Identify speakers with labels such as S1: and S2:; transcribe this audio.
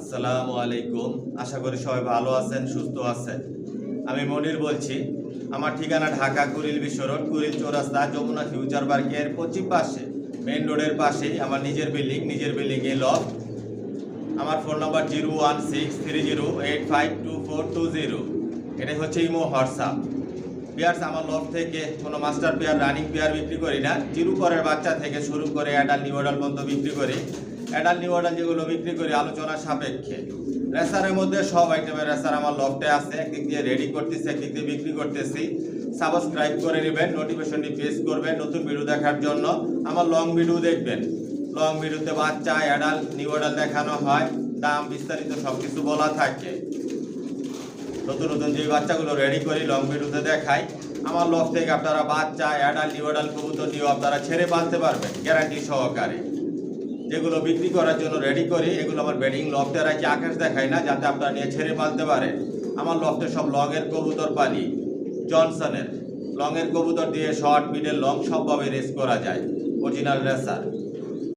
S1: আসসালামু আলাইকুম। আশা করি সবাই ভালো আছেন, সুস্থ আছেন। আমি মনির বলছি। আমার ঠিকানা ঢাকা কুড়িল বিশ্ব রোড, কুড়িল চৌরাস্তা, যমুনা ফিউচার পার্কের পশ্চিম পাশে, মেইন রোডের পাশেই আমার নিজের বিল্ডিংয়ে লফট। আমার ফোন নাম্বার 01630852420। এটাই হচ্ছে ইমো হোয়াটসঅ্যাপ। পেয়ার্স আমার লফট থেকে কোনো মাস্টার পেয়ার, রানিং পেয়ার বিক্রি করি না। জিরো পরের বাচ্চা থেকে শুরু করে অ্যাডাল্ট নিউ অ্যাডাল্ট পর্যন্ত বিক্রি করি। অ্যাডাল্ট নিউ অ্যাডাল্ট যেগুলো বিক্রি করি আলোচনা সাপেক্ষে। রেসারের মধ্যে সব আইটেমের রেসার আমার লফটে আছে। একদিক দিয়ে রেডি করতেছি, একদিক দিয়ে বিক্রি করতেছি। সাবস্ক্রাইব করে নেবেন, নোটিফিকেশনটি প্রেস করবেন নতুন ভিডিও দেখার জন্য। আমার লং ভিডিও দেখবেন। লং ভিডিওতে বাচ্চা, অ্যাডাল্ট, নিউ অ্যাডাল্ট দেখানো হয়, দাম বিস্তারিত সব কিছু বলা থাকে। নতুন নতুন যে বাচ্চাগুলো রেডি করি লং ভিডিওতে দেখাই। আমার লফট থেকে আপনারা বাচ্চা, অ্যাডাল্ট, নিউ অ্যাডাল্ট কবুতর নিয়েও আপনারা ছেড়ে পালতে পারবেন গ্যারান্টি সহকারে। যেগুলো বিক্রি করার জন্য রেডি করি এগুলো আমার বেডিং লফটে রাখি, আকাশ দেখাই না, যাতে আপনারা নিয়ে ছেড়ে পালতে পারেন। আমার লফটে সব লংয়ের কবুতর পালি, জনসনের লংয়ের কবুতর দিয়ে শর্ট, মিডল, লং সবভাবে রেস করা যায়, অরিজিনাল রেসার।